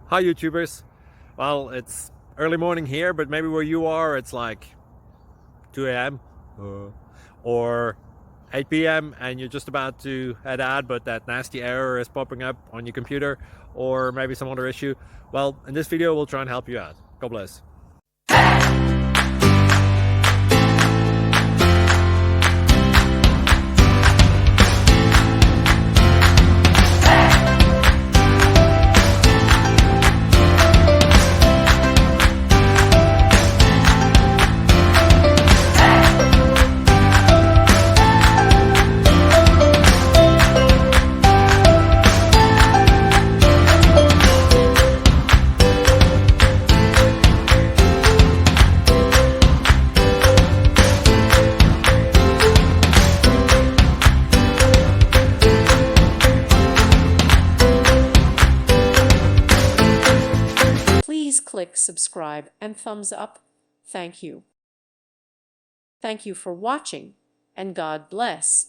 Hi YouTubers. Well, it's early morning here, but maybe where you are it's like 2 a.m. Or 8 p.m. and you're just about to head out, but that nasty error is popping up on your computer, or maybe some other issue. Well, in this video we'll try and help you out. God bless. Please click subscribe and thumbs up. Thank you. Thank you for watching, and God bless.